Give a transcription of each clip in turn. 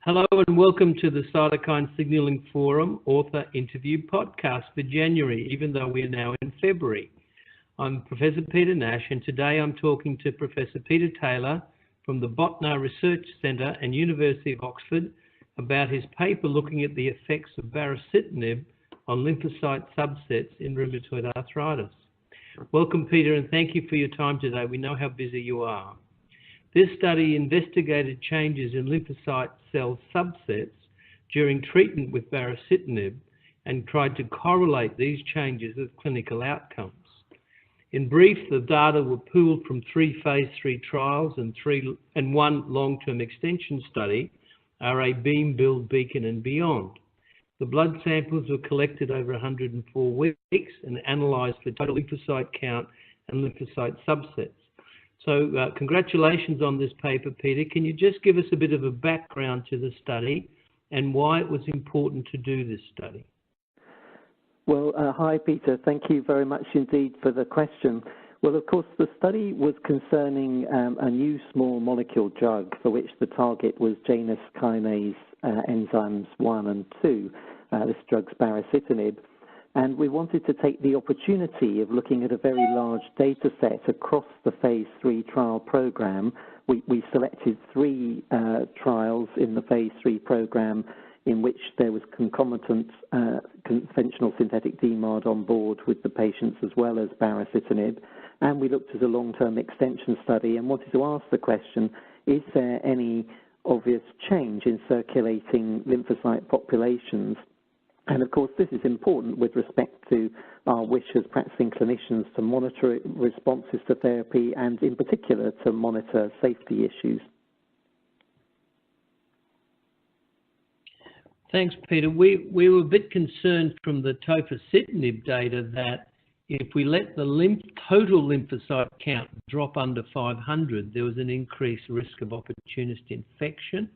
Hello and welcome to the Cytokine Signaling Forum Author Interview Podcast for January, even though we are now in February. I'm Professor Peter Nash, and today I'm talking to Professor Peter Taylor from the Botnar Research Centre and University of Oxford about his paper looking at the effects of baricitinib on lymphocyte subsets in rheumatoid arthritis. Welcome, Peter, and thank you for your time today. We know how busy you are. This study investigated changes in lymphocyte cell subsets during treatment with baricitinib and tried to correlate these changes with clinical outcomes. In brief, the data were pooled from 3 phase 3 trials and 1 long-term extension study, RA Beam, Build, Beacon and Beyond. The blood samples were collected over 104 weeks and analysed for total lymphocyte count and lymphocyte subsets. So congratulations on this paper, Peter. Can you just give us a bit of a background to the study and why it was important to do this study? Well, hi, Peter. Thank you very much indeed for the question. Well, of course, the study was concerning a new small molecule drug for which the target was Janus kinase enzymes 1 and 2. This drug's baricitinib. And we wanted to take the opportunity of looking at a very large data set across the phase 3 trial program. We selected 3 trials in the phase 3 program in which there was concomitant conventional synthetic DMARD on board with the patients as well as baricitinib. And we looked at a long-term extension study and wanted to ask the question, is there any obvious change in circulating lymphocyte populations? And of course, this is important with respect to our wish as practicing clinicians to monitor responses to therapy and in particular to monitor safety issues. Thanks, Peter. We were a bit concerned from the tofacitinib data that if we let the total lymphocyte count drop under 500, there was an increased risk of opportunistic infection.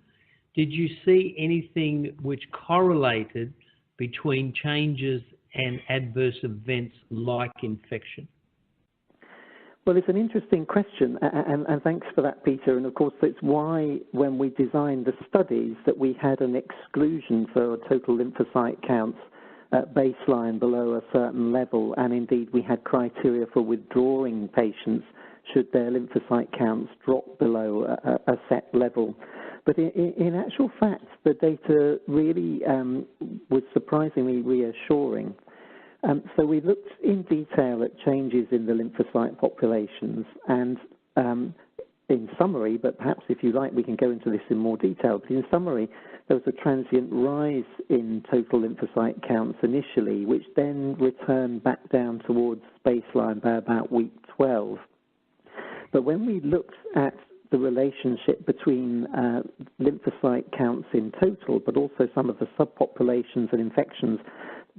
Did you see anything which correlated between changes and adverse events like infection? Well, it's an interesting question, and thanks for that, Peter. And of course, that's why when we designed the studies that we had an exclusion for total lymphocyte counts at baseline below a certain level, and indeed we had criteria for withdrawing patients should their lymphocyte counts drop below a set level. But in actual fact, the data really was surprisingly reassuring. So we looked in detail at changes in the lymphocyte populations, and in summary, but perhaps if you like we can go into this in more detail, but in summary, there was a transient rise in total lymphocyte counts initially, which then returned back down towards baseline by about week 12. But when we looked at the relationship between lymphocyte counts in total, but also some of the subpopulations and infections,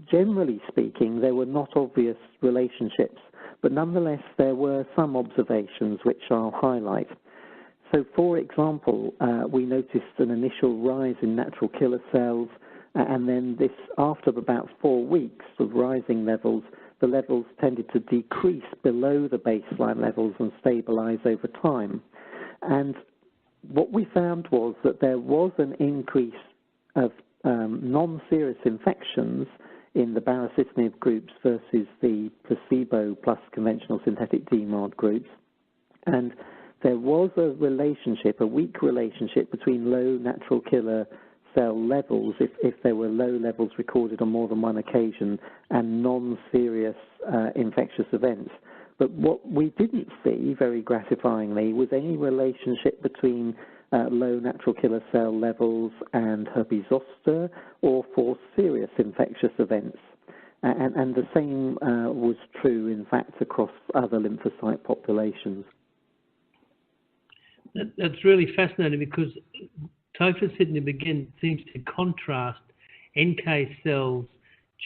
generally speaking, there were not obvious relationships, but nonetheless there were some observations which I'll highlight. So, for example, we noticed an initial rise in natural killer cells, and then this, after about 4 weeks of rising levels, the levels tended to decrease below the baseline levels and stabilize over time. And what we found was that there was an increase of non-serious infections in the baricitinib groups versus the placebo plus conventional synthetic DMARD groups. And there was a relationship, a weak relationship between low natural killer cell levels, if there were low levels recorded on more than one occasion, and non-serious infectious events. But what we didn't see, very gratifyingly, was any relationship between low natural killer cell levels and herpes zoster or for serious infectious events. And the same was true, in fact, across other lymphocyte populations. That's really fascinating because tofacitinib, again, seems to contrast NK cells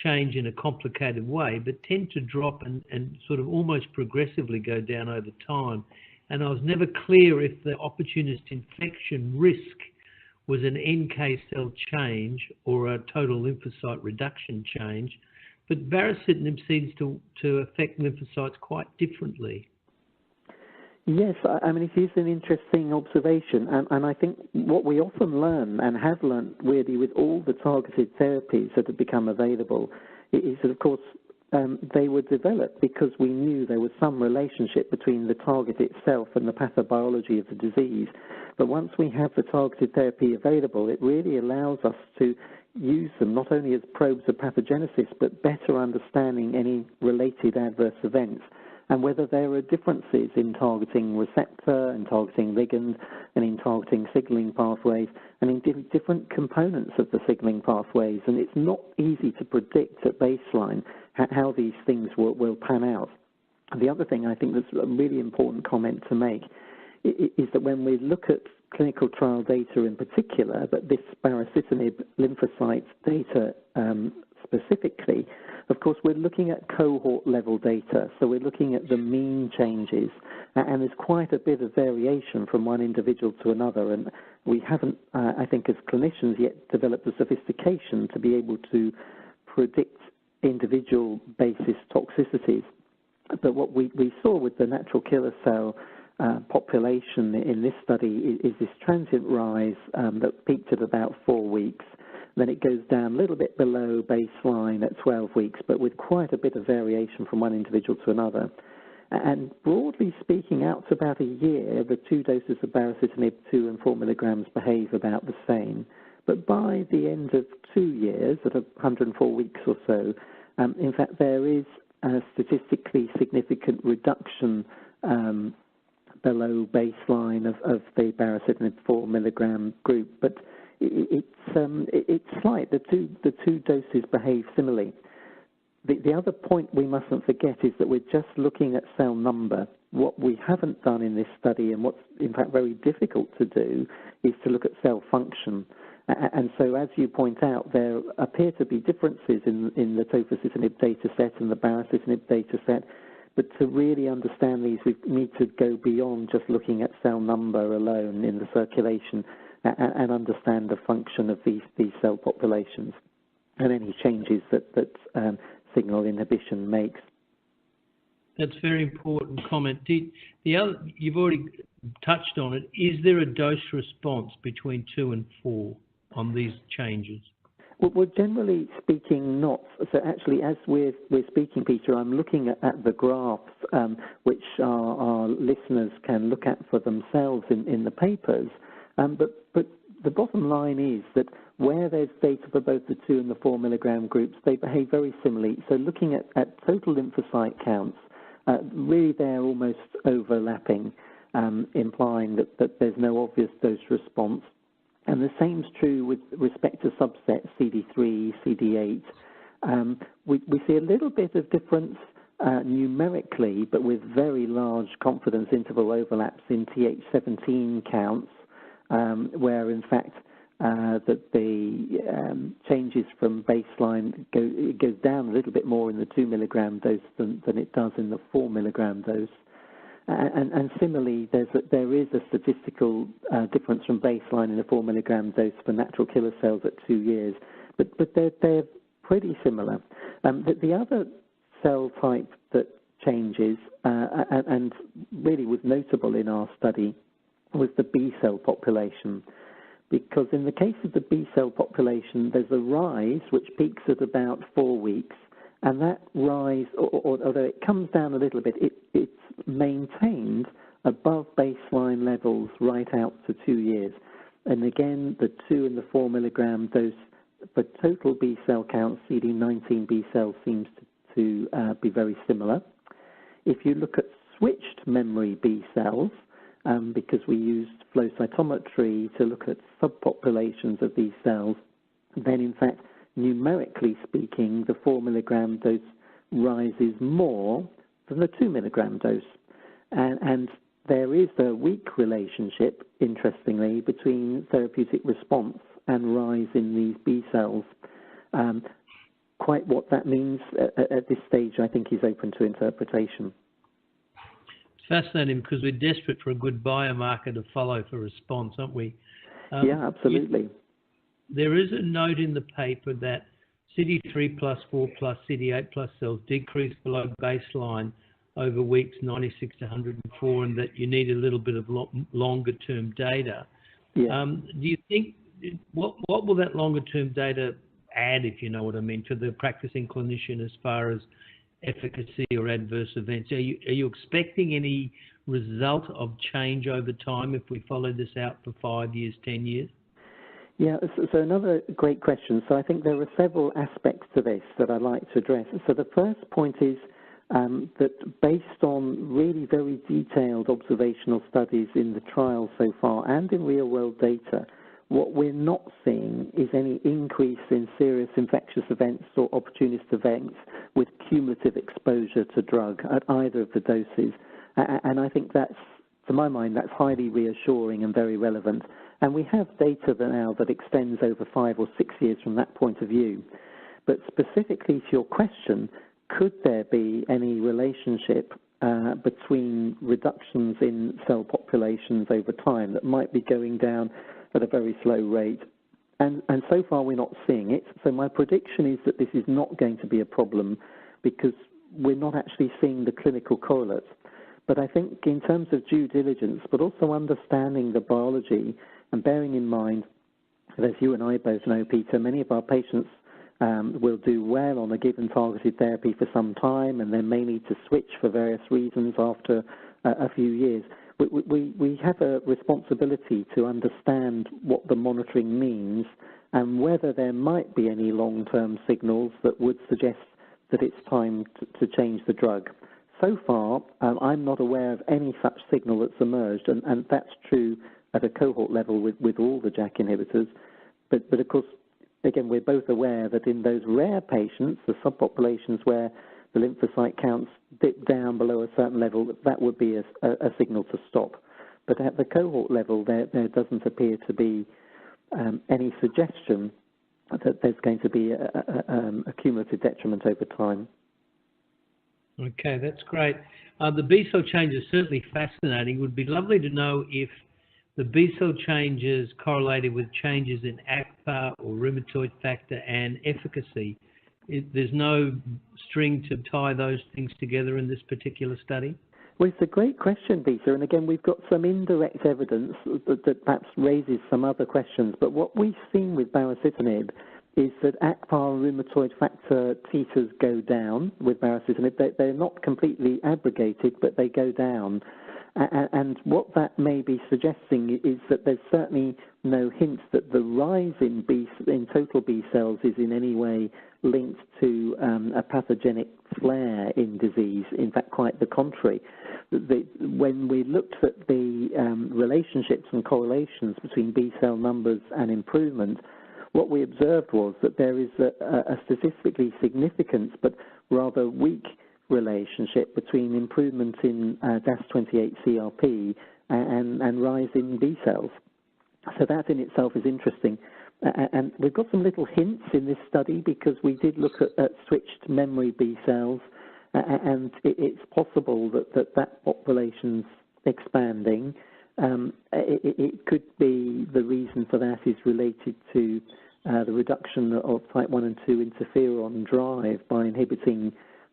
change in a complicated way, but tend to drop and sort of almost progressively go down over time. And I was never clear if the opportunistic infection risk was an NK cell change or a total lymphocyte reduction change. But baricitinib seems to affect lymphocytes quite differently. Yes, I mean, it is an interesting observation, and I think what we often learn, and have learned really with all the targeted therapies that have become available, is that, of course, they were developed because we knew there was some relationship between the target itself and the pathobiology of the disease. But once we have the targeted therapy available, it really allows us to use them not only as probes of pathogenesis, but better understanding any related adverse events, and whether there are differences in targeting receptor and targeting ligand and in targeting signaling pathways and in different components of the signaling pathways. And it's not easy to predict at baseline how these things will pan out. The other thing I think that's a really important comment to make is that when we look at clinical trial data in particular, but this baricitinib lymphocyte data specifically, of course, we're looking at cohort-level data, so we're looking at the mean changes, and there's quite a bit of variation from one individual to another, and we haven't, I think, as clinicians yet developed the sophistication to be able to predict individual basis toxicities. But what we saw with the natural killer cell population in this study is this transient rise that peaked at about 4 weeks. Then it goes down a little bit below baseline at 12 weeks, but with quite a bit of variation from one individual to another. And broadly speaking, out to about a year, the 2 doses of baricitinib, 2 and 4 milligrams, behave about the same. But by the end of 2 years, at 104 weeks or so, in fact, there is a statistically significant reduction below baseline of the baricitinib 4 milligram group, but it's slight. The two doses behave similarly. The other point we mustn't forget is that we're just looking at cell number. What we haven't done in this study, and what's in fact very difficult to do, is to look at cell function. And so, as you point out, there appear to be differences in the tofacitinib data set and the baricitinib data set. But to really understand these, we need to go beyond just looking at cell number alone in the circulation and understand the function of these cell populations and any changes that signal inhibition makes. That's a very important comment. You've already touched on it. Is there a dose response between 2 and 4 on these changes? Well, generally speaking, not. So actually, as we're speaking, Peter, I'm looking at the graphs, which our listeners can look at for themselves in the papers. But the bottom line is that where there's data for both the 2 and the 4 milligram groups, they behave very similarly. So looking at total lymphocyte counts, really they're almost overlapping, implying that there's no obvious dose response. And the same's true with respect to subsets CD3, CD8. We see a little bit of difference numerically, but with very large confidence interval overlaps in Th17 counts, where in fact that the changes from baseline goes down a little bit more in the 2 milligram dose than it does in the 4 milligram dose. And similarly, there is a statistical difference from baseline in the 4 milligram dose for natural killer cells at 2 years, but they're pretty similar. The other cell type that changes and really was notable in our study was the B cell population, because in the case of the B cell population, there's a rise which peaks at about 4 weeks. And that rise, although it comes down a little bit, it's maintained above baseline levels right out to 2 years. And again, the 2 and the 4 milligram dose for total B cell count, CD19 B cells seems to be very similar. If you look at switched memory B cells, because we used flow cytometry to look at subpopulations of these cells, then in fact, numerically speaking, the 4 milligram dose rises more than the 2 milligram dose. And there is a weak relationship, interestingly, between therapeutic response and rise in these B cells. Quite what that means at this stage, I think, is open to interpretation. It's fascinating because we're desperate for a good biomarker to follow for response, aren't we? Yeah, absolutely. There is a note in the paper that CD3 plus 4 plus CD8 plus cells decrease below baseline over weeks 96 to 104, and that you need a little bit of longer-term data. Yeah. Do you think, what will that longer-term data add, if you know what I mean, to the practicing clinician as far as efficacy or adverse events? Are you expecting any result of change over time if we follow this out for 5 years, 10 years? Yeah, so another great question. So I think there are several aspects to this that I'd like to address. So the first point is that based on really very detailed observational studies in the trial so far and in real-world data, what we're not seeing is any increase in serious infectious events or opportunist events with cumulative exposure to drug at either of the doses. And I think that's, to my mind, that's highly reassuring and very relevant. And we have data now that extends over 5 or 6 years from that point of view. But specifically to your question, could there be any relationship between reductions in cell populations over time that might be going down at a very slow rate? And so far we're not seeing it. So my prediction is that this is not going to be a problem because we're not actually seeing the clinical correlates. But I think in terms of due diligence, but also understanding the biology and bearing in mind that, as you and I both know, Peter, many of our patients will do well on a given targeted therapy for some time and then may need to switch for various reasons after a few years. We have a responsibility to understand what the monitoring means and whether there might be any long-term signals that would suggest that it's time to change the drug. So far, I'm not aware of any such signal that's emerged, and that's true at a cohort level with all the JAK inhibitors. But of course, again, we're both aware that in those rare patients, the subpopulations where the lymphocyte counts dip down below a certain level, that would be a signal to stop. But at the cohort level, there doesn't appear to be any suggestion that there's going to be a cumulative detriment over time. Okay, that's great. The B-cell change is certainly fascinating. It would be lovely to know if the B-cell changes correlated with changes in ACPA or rheumatoid factor and efficacy. There's no string to tie those things together in this particular study? Well, it's a great question, Peter, and again, we've got some indirect evidence that perhaps raises some other questions, but what we've seen with baricitinib is that ACPA and rheumatoid factor titers go down with baricitinib. They're not completely abrogated, but they go down. And what that may be suggesting is that there's certainly no hint that the rise in total B cells is in any way linked to a pathogenic flare in disease. In fact, quite the contrary. When we looked at the relationships and correlations between B cell numbers and improvement, what we observed was that there is a statistically significant but rather weak relationship between improvement in DAS28-CRP and rise in B cells. So that in itself is interesting. And we've got some little hints in this study because we did look at switched memory B cells, and it's possible that population's expanding. It could be the reason for that is related to the reduction of type 1 and 2 interferon drive by inhibiting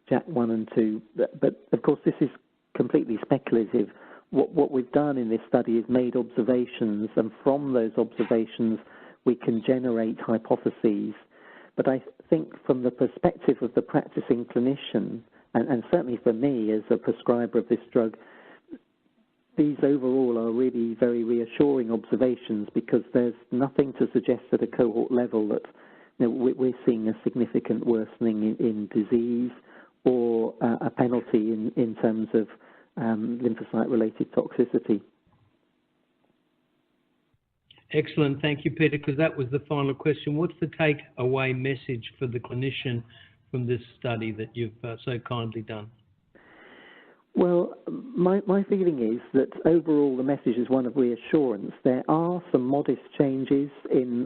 JAK1 and 2. But of course, this is completely speculative. What we've done in this study is made observations, and from those observations, we can generate hypotheses. But I think from the perspective of the practicing clinician, and certainly for me as a prescriber of this drug, these overall are really very reassuring observations because there's nothing to suggest at a cohort level that we're seeing a significant worsening in disease or a penalty in terms of lymphocyte-related toxicity. Excellent. Thank you, Peter, because that was the final question. What's the take-away message for the clinician from this study that you've so kindly done? Well, my feeling is that overall the message is one of reassurance. There are some modest changes in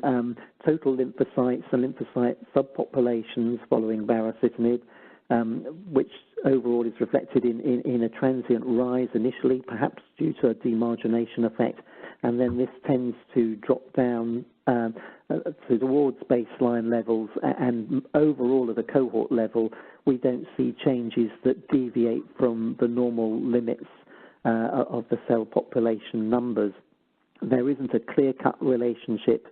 total lymphocytes and lymphocyte subpopulations following baricitinib, which overall is reflected in a transient rise initially, perhaps due to a demargination effect, and then this tends to drop down towards baseline levels, and overall at a cohort level, we don't see changes that deviate from the normal limits of the cell population numbers. There isn't a clear-cut relationship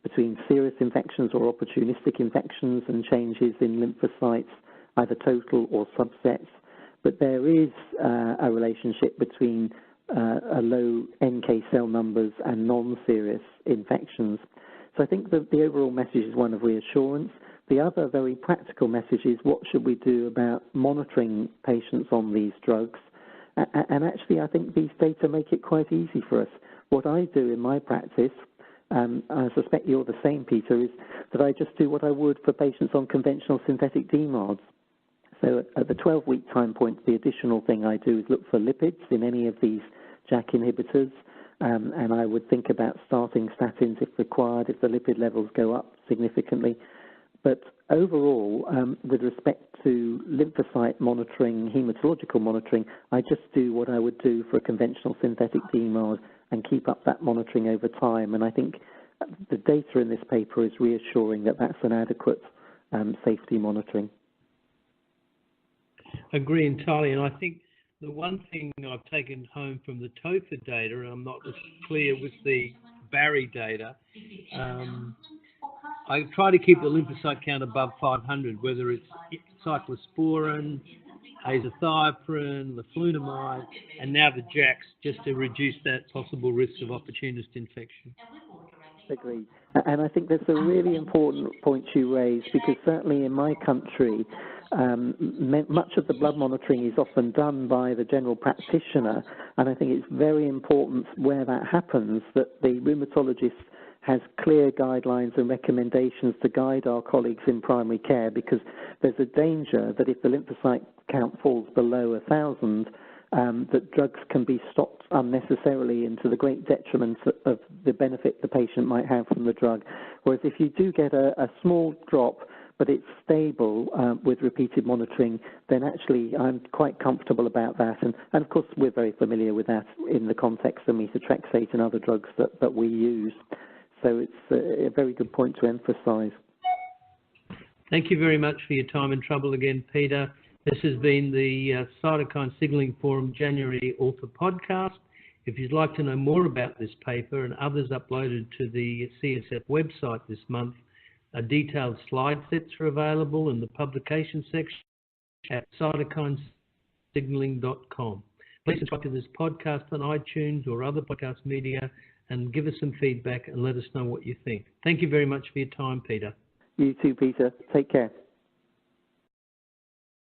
between serious infections or opportunistic infections and changes in lymphocytes, either total or subsets, but there is a relationship between a low NK cell numbers and non-serious infections. So I think that the overall message is one of reassurance. The other very practical message is what should we do about monitoring patients on these drugs? And actually, I think these data make it quite easy for us. What I do in my practice, I suspect you're the same, Peter, is that I just do what I would for patients on conventional synthetic DMARDs. So at the 12-week time point, the additional thing I do is look for lipids in any of these JAK inhibitors, and I would think about starting statins if required, if the lipid levels go up significantly. But overall, with respect to lymphocyte monitoring, hematological monitoring, I just do what I would do for a conventional synthetic DMARD and keep up that monitoring over time. And I think the data in this paper is reassuring that that's an adequate safety monitoring. Agree entirely, and I think the one thing I've taken home from the TOFA data, and I'm not as clear with the Barry data, I try to keep the lymphocyte count above 500, whether it's cyclosporin, azathioprine, leflunomide, and now the JAKs, just to reduce that possible risk of opportunist infection. Agreed. And I think that's a really important point you raised, because certainly in my country, much of the blood monitoring is often done by the general practitioner, and I think it's very important where that happens that the rheumatologist has clear guidelines and recommendations to guide our colleagues in primary care, because there's a danger that if the lymphocyte count falls below 1,000, that drugs can be stopped unnecessarily and to the great detriment of the benefit the patient might have from the drug. Whereas if you do get a small drop, but it's stable with repeated monitoring, then actually I'm quite comfortable about that. And of course, we're very familiar with that in the context of methotrexate and other drugs that we use. So it's a very good point to emphasize. Thank you very much for your time and trouble again, Peter. This has been the Cytokine Signaling Forum January Author Podcast. If you'd like to know more about this paper and others uploaded to the CSF website this month, detailed slide sets are available in the publication section at cytokinesignaling.com. Please subscribe to this podcast on iTunes or other podcast media and give us some feedback and let us know what you think. Thank you very much for your time, Peter. You too, Peter. Take care.